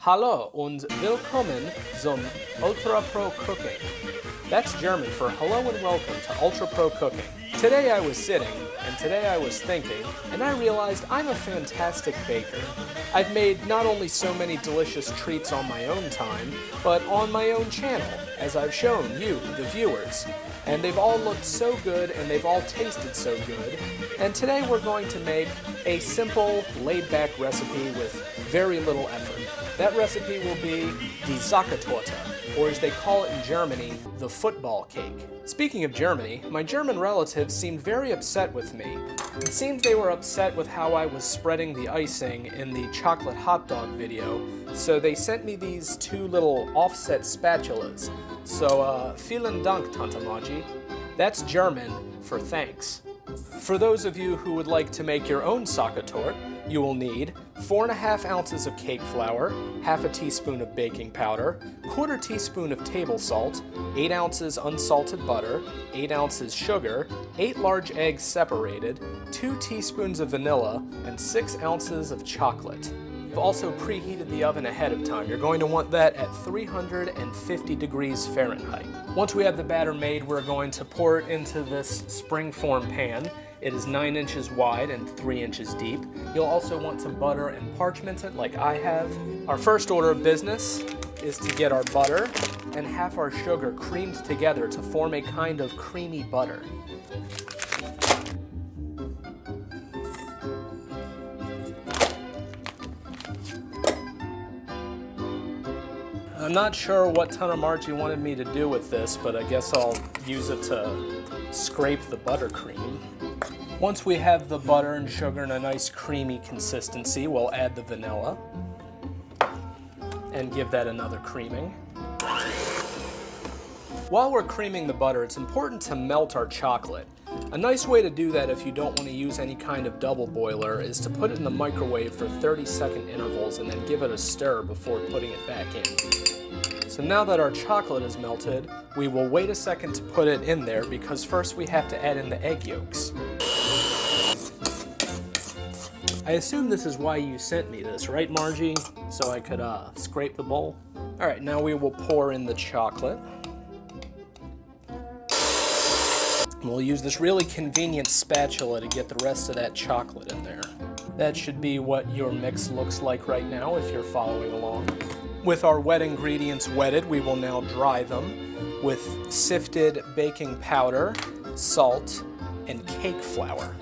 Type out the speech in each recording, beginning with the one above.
Hallo und willkommen zum Ultra Pro Cooking. That's German for hello and welcome to Ultra Pro Cooking. Today I was sitting, and today I was thinking, and I realized I'm a fantastic baker. I've made not only so many delicious treats on my own time, but on my own channel, as I've shown you, the viewers. And they've all looked so good, and they've all tasted so good. And today we're going to make a simple, laid-back recipe with very little effort. That recipe will be die Sacher Torte, or as they call it in Germany, the football cake. Speaking of Germany, my German relatives seemed very upset with me. It seems they were upset with how I was spreading the icing in the chocolate hot dog video, so they sent me these two little offset spatulas. So, vielen Dank, Tante Maji. That's German for thanks. For those of you who would like to make your own Sacher Torte, you will need 4½ ounces of cake flour, half a teaspoon of baking powder, 1/4 teaspoon of table salt, 8 ounces unsalted butter, 8 ounces sugar, 8 large eggs separated, 2 teaspoons of vanilla, and 6 ounces of chocolate. I've also preheated the oven ahead of time. You're going to want that at 350 degrees Fahrenheit. Once we have the batter made, we're going to pour it into this springform pan. It is 9 inches wide and 3 inches deep. You'll also want to butter and parchment it like I have. Our first order of business is to get our butter and half our sugar creamed together to form a kind of creamy butter. I'm not sure what ton of Margie wanted me to do with this, but I guess I'll use it to scrape the buttercream. Once we have the butter and sugar in a nice creamy consistency, we'll add the vanilla and give that another creaming. While we're creaming the butter, it's important to melt our chocolate. A nice way to do that if you don't want to use any kind of double boiler is to put it in the microwave for 30-second intervals and then give it a stir before putting it back in. So now that our chocolate is melted, we will wait a second to put it in there because first we have to add in the egg yolks. I assume this is why you sent me this, right, Margie? So I could scrape the bowl? All right, now we will pour in the chocolate. We'll use this really convenient spatula to get the rest of that chocolate in there. That should be what your mix looks like right now if you're following along. With our wet ingredients wetted, we will now dry them with sifted baking powder, salt, and cake flour.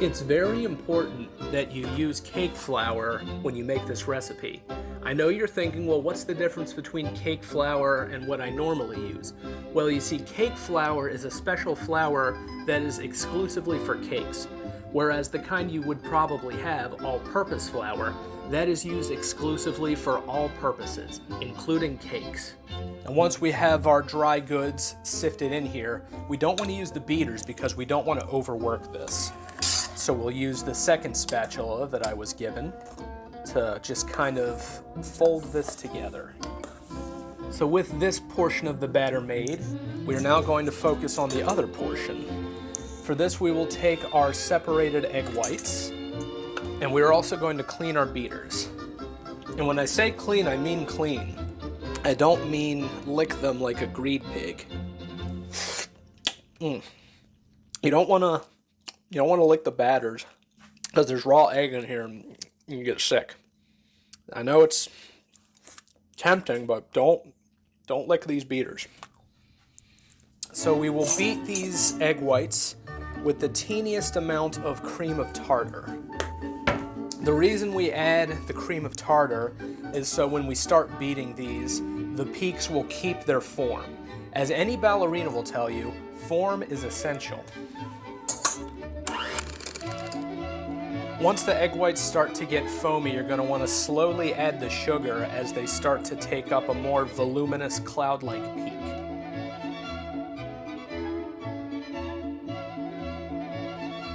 It's very important that you use cake flour when you make this recipe. I know you're thinking, well, what's the difference between cake flour and what I normally use? Well, you see, cake flour is a special flour that is exclusively for cakes, whereas the kind you would probably have, all-purpose flour, that is used exclusively for all purposes, including cakes. And once we have our dry goods sifted in here, we don't want to use the beaters because we don't want to overwork this. So we'll use the second spatula that I was given to just kind of fold this together. So with this portion of the batter made, we are now going to focus on the other portion. For this, we will take our separated egg whites, and we are also going to clean our beaters. And when I say clean, I mean clean. I don't mean lick them like a greed pig. You don't want to lick the batters because there's raw egg in here and you get sick. I know it's tempting, but don't lick these beaters. So we will beat these egg whites with the teeniest amount of cream of tartar. The reason we add the cream of tartar is so when we start beating these, the peaks will keep their form. As any ballerina will tell you, form is essential. Once the egg whites start to get foamy, you're going to want to slowly add the sugar as they start to take up a more voluminous cloud-like peak.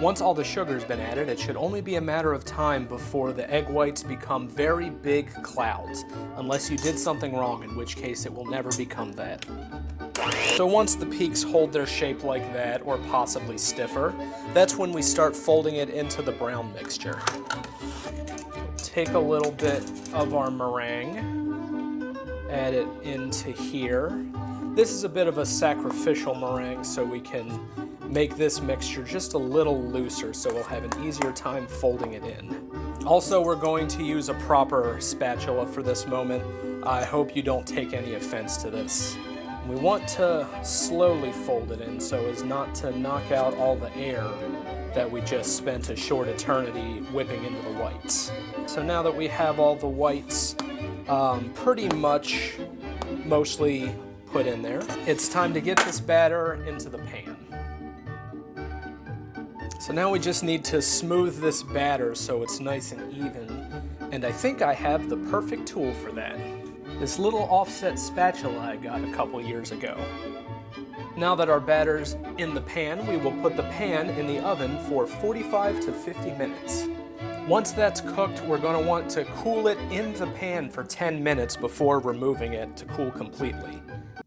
Once all the sugar's been added, it should only be a matter of time before the egg whites become very big clouds, unless you did something wrong, in which case it will never become that. So once the peaks hold their shape like that, or possibly stiffer, that's when we start folding it into the brown mixture. Take a little bit of our meringue add it into here. This is a bit of a sacrificial meringue, so we can make this mixture just a little looser so we'll have an easier time folding it in. Also, we're going to use a proper spatula for this moment. I hope you don't take any offense to this. We want to slowly fold it in so as not to knock out all the air that we just spent a short eternity whipping into the whites. So now that we have all the whites pretty much mostly put in there, it's time to get this batter into the pan. So now we just need to smooth this batter so it's nice and even, and I think I have the perfect tool for that. This little offset spatula I got a couple years ago. Now that our batter's in the pan, we will put the pan in the oven for 45 to 50 minutes. Once that's cooked, we're going to want to cool it in the pan for 10 minutes before removing it to cool completely.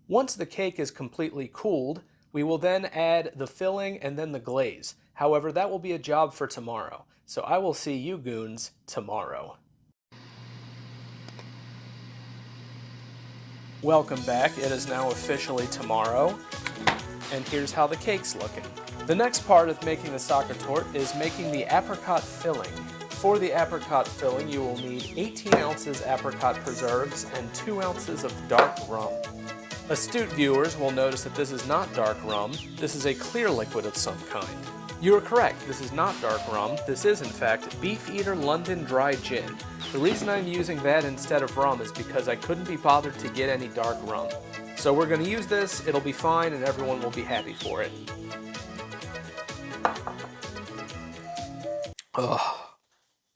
Once the cake is completely cooled, we will then add the filling and then the glaze. However, that will be a job for tomorrow. So I will see you goons tomorrow. Welcome back. It is now officially tomorrow, and here's how the cake's looking. The next part of making the Sacher Torte is making the apricot filling. For the apricot filling, you will need 18 ounces apricot preserves and 2 ounces of dark rum. Astute viewers will notice that this is not dark rum. This is a clear liquid of some kind. You are correct, this is not dark rum. This is, in fact, Beefeater London Dry Gin. The reason I'm using that instead of rum is because I couldn't be bothered to get any dark rum. So we're going to use this, it'll be fine, and everyone will be happy for it.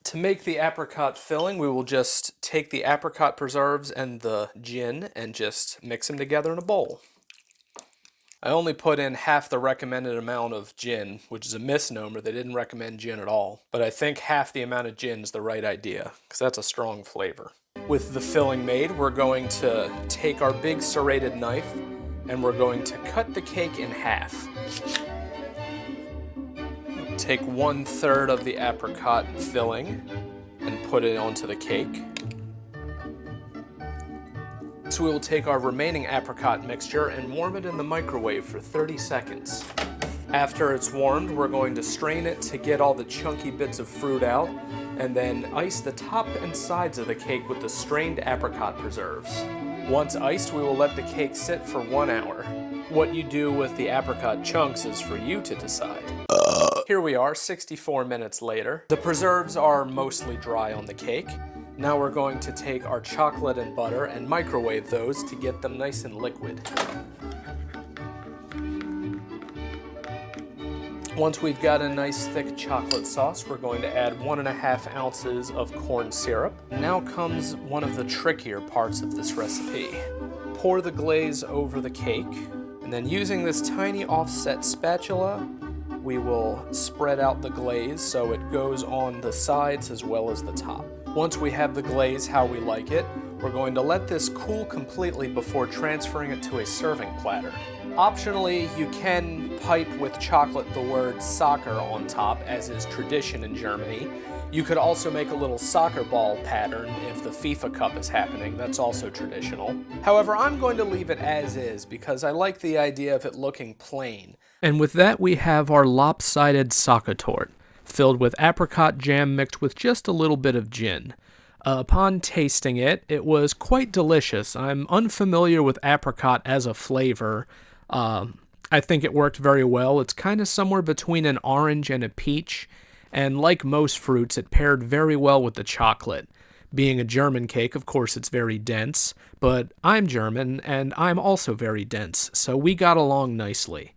To make the apricot filling, we will just take the apricot preserves and the gin and just mix them together in a bowl. I only put in half the recommended amount of gin, which is a misnomer. They didn't recommend gin at all. But I think half the amount of gin is the right idea, because that's a strong flavor. With the filling made, we're going to take our big serrated knife and we're going to cut the cake in half. Take 1/3 of the apricot filling and put it onto the cake. So we will take our remaining apricot mixture and warm it in the microwave for 30 seconds. After it's warmed, we're going to strain it to get all the chunky bits of fruit out, and then ice the top and sides of the cake with the strained apricot preserves. Once iced, we will let the cake sit for 1 hour. What you do with the apricot chunks is for you to decide. Here we are, 64 minutes later. The preserves are mostly dry on the cake. Now we're going to take our chocolate and butter and microwave those to get them nice and liquid. Once we've got a nice thick chocolate sauce, we're going to add 1.5 ounces of corn syrup. Now comes one of the trickier parts of this recipe. Pour the glaze over the cake, and then using this tiny offset spatula, we will spread out the glaze so it goes on the sides as well as the top. Once we have the glaze how we like it, we're going to let this cool completely before transferring it to a serving platter. Optionally, you can pipe with chocolate the word Sacher on top, as is tradition in Germany. You could also make a little soccer ball pattern if the FIFA Cup is happening. That's also traditional. However, I'm going to leave it as is because I like the idea of it looking plain. And with that, we have our lopsided Sacher Torte, filled with apricot jam mixed with just a little bit of gin. Upon tasting it, it was quite delicious. I'm unfamiliar with apricot as a flavor. I think it worked very well. It's kind of somewhere between an orange and a peach, and like most fruits, it paired very well with the chocolate. Being a German cake, of course, it's very dense, but I'm German, and I'm also very dense, so we got along nicely.